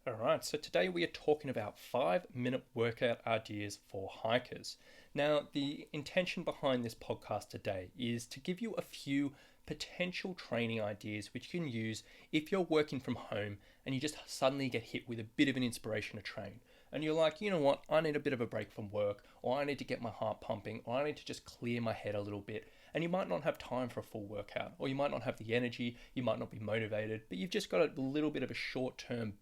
Alright, so today we are talking about 5-minute workout ideas for hikers. Now, the intention behind this podcast today is to give you a few potential training ideas which you can use if you're working from home and you just suddenly get hit with a bit of an inspiration to train. And you're like, you know what, I need a bit of a break from work, or I need to get my heart pumping, or I need to just clear my head a little bit. And you might not have time for a full workout, or you might not have the energy, you might not be motivated, but you've just got a little bit of a short-term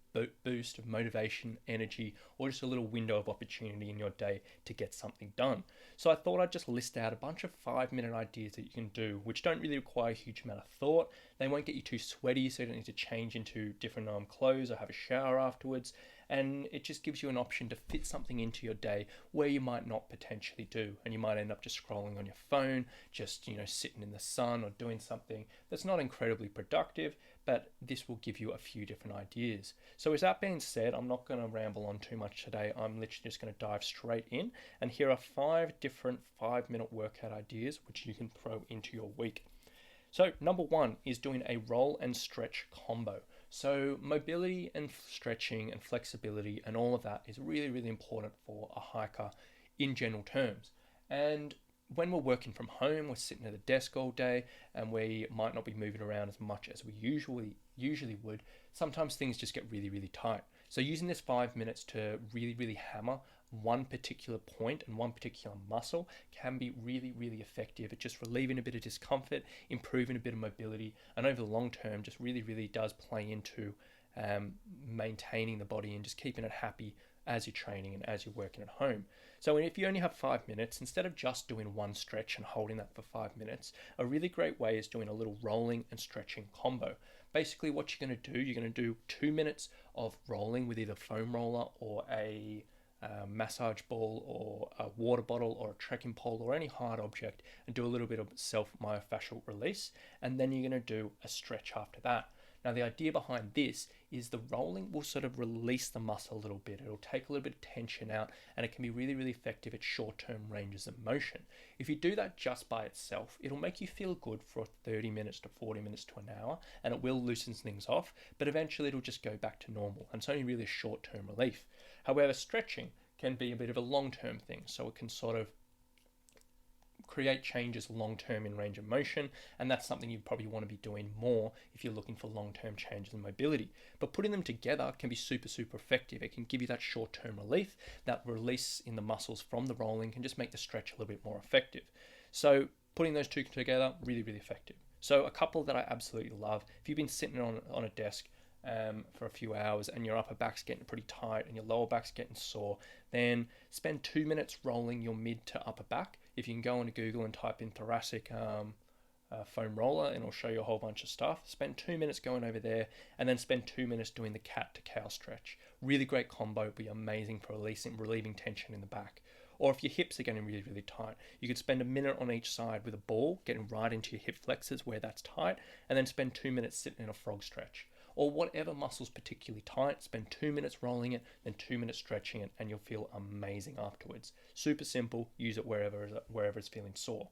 boost of motivation, energy, or just a little window of opportunity in your day to get something done. So I thought I'd just list out a bunch of 5-minute ideas that you can do, which don't really require a huge amount of thought. They won't get you too sweaty, so you don't need to change into different clothes or have a shower afterwards. And it just gives you an option to fit something into your day where you might not potentially do, and you might end up just scrolling on your phone, just sitting in the sun or doing something that's not incredibly productive, but this will give you a few different ideas. So with that being said, I'm not going to ramble on too much today. I'm literally just going to dive straight in, and here are 5 different 5-minute workout ideas which you can throw into your week. So number 1 is doing a roll and stretch combo. So mobility and stretching and flexibility and all of that is really, really important for a hiker in general terms. And when we're working from home, we're sitting at a desk all day and we might not be moving around as much as we usually would. Sometimes things just get really, really tight. So using this 5 minutes to really, really hammer one particular point and one particular muscle can be really, really effective at just relieving a bit of discomfort, improving a bit of mobility, and over the long term just really, really does play into maintaining the body and just keeping it happy as you're training and as you're working at home. So if you only have 5 minutes, instead of just doing one stretch and holding that for 5 minutes, a really great way is doing a little rolling and stretching combo. Basically what you're going to do 2 minutes of rolling with either foam roller or a massage ball or a water bottle or a trekking pole or any hard object, and do a little bit of self-myofascial release, and then you're going to do a stretch after that. Now the idea behind this is the rolling will sort of release the muscle a little bit. It'll take a little bit of tension out, and it can be really, really effective at short-term ranges of motion. If you do that just by itself, it'll make you feel good for 30 minutes to 40 minutes to an hour, and it will loosen things off, but eventually it'll just go back to normal, and it's only really a short-term relief. However, stretching can be a bit of a long-term thing, so it can sort of create changes long-term in range of motion, and that's something you probably want to be doing more if you're looking for long-term changes in mobility. But putting them together can be super, super effective. It can give you that short-term relief. That release in the muscles from the rolling can just make the stretch a little bit more effective. So putting those two together, really, really effective. So a couple that I absolutely love: if you've been sitting on a desk for a few hours and your upper back's getting pretty tight and your lower back's getting sore, then spend 2 minutes rolling your mid to upper back. If you can go into Google and type in thoracic foam roller, and it'll show you a whole bunch of stuff. Spend 2 minutes going over there, and then spend 2 minutes doing the cat to cow stretch. Really great combo, it'll be amazing for relieving tension in the back. Or if your hips are getting really, really tight, you could spend a minute on each side with a ball, getting right into your hip flexors where that's tight, and then spend 2 minutes sitting in a frog stretch. Or whatever muscle's particularly tight, spend 2 minutes rolling it, then 2 minutes stretching it, and you'll feel amazing afterwards. Super simple, use it wherever it's feeling sore.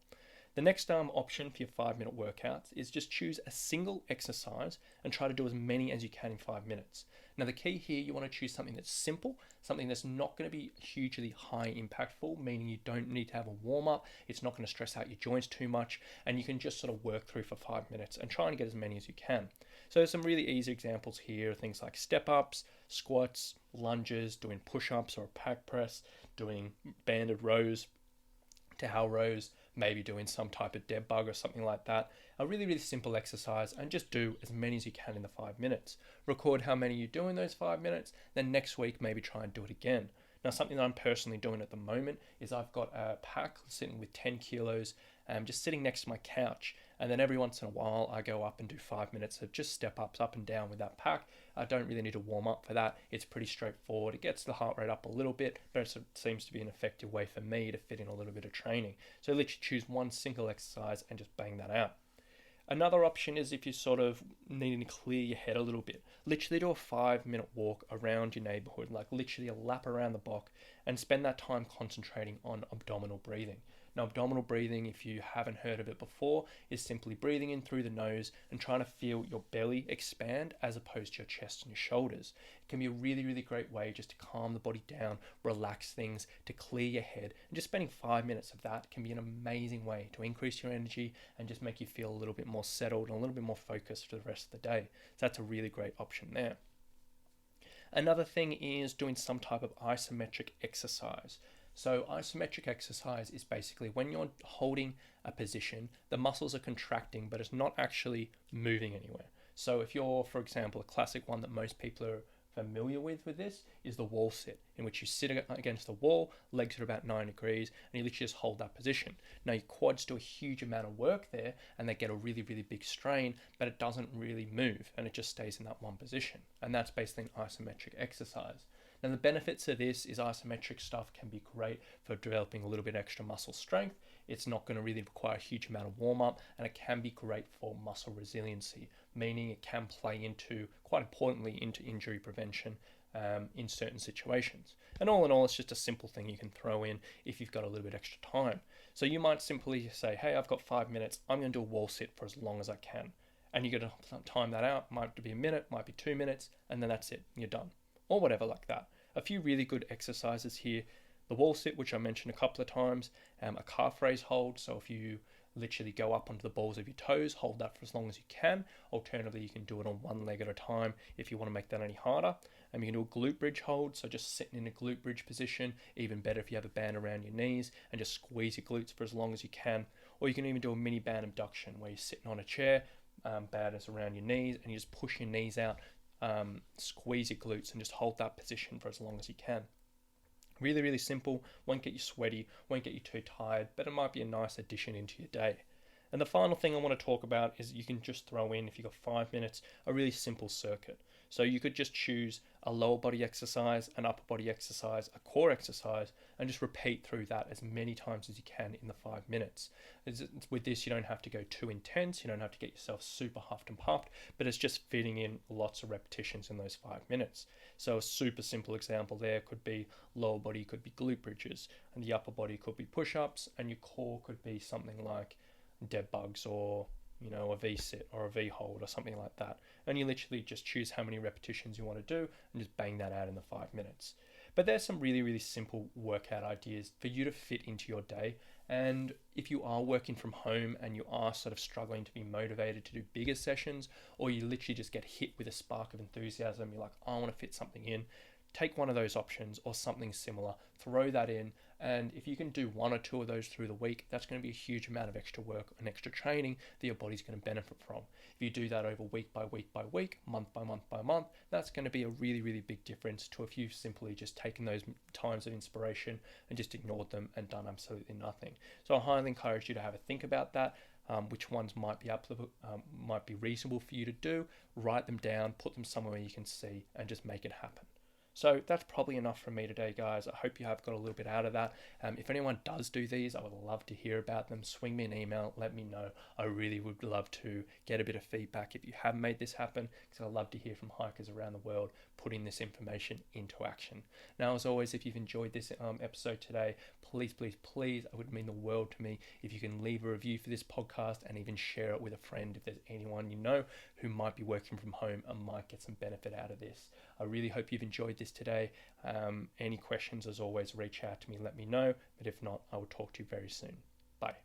The next option for your 5-minute workouts is just choose a single exercise and try to do as many as you can in 5 minutes. Now the key here, you want to choose something that's simple, something that's not going to be hugely high impactful, meaning you don't need to have a warm up, it's not going to stress out your joints too much, and you can just sort of work through for 5 minutes and try and get as many as you can. So there's some really easy examples here, things like step ups, squats, lunges, doing push-ups or a pack press, doing banded rows, towel rows, maybe doing some type of dead bug or something like that. A really, really simple exercise, and just do as many as you can in the 5 minutes. Record how many you do in those 5 minutes, then next week maybe try and do it again. Now something that I'm personally doing at the moment is I've got a pack sitting with 10 kilos just sitting next to my couch, and then every once in a while I go up and do 5 minutes of just step ups up and down with that pack. I don't really need to warm up for that. It's pretty straightforward. It gets the heart rate up a little bit, but it seems to be an effective way for me to fit in a little bit of training. So literally choose one single exercise and just bang that out. Another option is if you're sort of needing to clear your head a little bit. Literally do a 5-minute walk around your neighborhood, like literally a lap around the block, and spend that time concentrating on abdominal breathing. Now, abdominal breathing, if you haven't heard of it before, is simply breathing in through the nose and trying to feel your belly expand as opposed to your chest and your shoulders. It can be a really, really great way just to calm the body down, relax things, to clear your head. And just spending 5 minutes of that can be an amazing way to increase your energy and just make you feel a little bit more settled and a little bit more focused for the rest of the day. So that's a really great option there. Another thing is doing some type of isometric exercise. So isometric exercise is basically when you're holding a position, the muscles are contracting, but it's not actually moving anywhere. So if you're, for example, a classic one that most people are familiar with this is the wall sit, in which you sit against the wall, legs are about 9 degrees, and you literally just hold that position. Now your quads do a huge amount of work there, and they get a really, really big strain, but it doesn't really move, and it just stays in that one position. And that's basically an isometric exercise. Now the benefits of this is isometric stuff can be great for developing a little bit extra muscle strength. It's not going to really require a huge amount of warm up, and it can be great for muscle resiliency, meaning it can play into, quite importantly, into injury prevention in certain situations. And all in all, it's just a simple thing you can throw in if you've got a little bit extra time. So you might simply say, hey, I've got 5 minutes, I'm going to do a wall sit for as long as I can. And you're going to time that out, might be a minute, might be 2 minutes, and then that's it, you're done. Or whatever like that. A few really good exercises here. The wall sit, which I mentioned a couple of times, a calf raise hold. So if you literally go up onto the balls of your toes, hold that for as long as you can. Alternatively, you can do it on one leg at a time if you want to make that any harder. And you can do a glute bridge hold, so just sitting in a glute bridge position. Even better if you have a band around your knees and just squeeze your glutes for as long as you can. Or you can even do a mini band abduction where you're sitting on a chair, band is around your knees, and you just push your knees out, squeeze your glutes, and just hold that position for as long as you can. Really, really simple, won't get you sweaty, won't get you too tired, but it might be a nice addition into your day. And the final thing I want to talk about is you can just throw in, if you've got 5 minutes, a really simple circuit. So you could just choose a lower body exercise, an upper body exercise, a core exercise, and just repeat through that as many times as you can in the 5 minutes. With this, you don't have to go too intense, you don't have to get yourself super huffed and puffed, but it's just fitting in lots of repetitions in those 5 minutes. So a super simple example there could be lower body could be glute bridges, and the upper body could be push-ups, and your core could be something like dead bugs or a V sit or a V hold or something like that. And you literally just choose how many repetitions you want to do and just bang that out in the 5 minutes. But there's some really, really simple workout ideas for you to fit into your day. And if you are working from home and you are sort of struggling to be motivated to do bigger sessions, or you literally just get hit with a spark of enthusiasm, you're like, I want to fit something in, take one of those options or something similar, throw that in, and if you can do one or two of those through the week, that's going to be a huge amount of extra work and extra training that your body's going to benefit from. If you do that over week by week by week, month by month by month, that's going to be a really, really big difference to if you've simply just taken those times of inspiration and just ignored them and done absolutely nothing. So I highly encourage you to have a think about that. Which ones might be reasonable for you to do, write them down, put them somewhere you can see, and just make it happen. So that's probably enough from me today, guys. I hope you have got a little bit out of that. If anyone does do these, I would love to hear about them. Swing me an email, let me know. I really would love to get a bit of feedback if you have made this happen, because I love to hear from hikers around the world putting this information into action. Now, as always, if you've enjoyed this episode today, please, please, please, it would mean the world to me if you can leave a review for this podcast and even share it with a friend if there's anyone you know who might be working from home and might get some benefit out of this. I really hope you've enjoyed this today. Any questions, as always, reach out to me, let me know. But if not, I will talk to you very soon. Bye.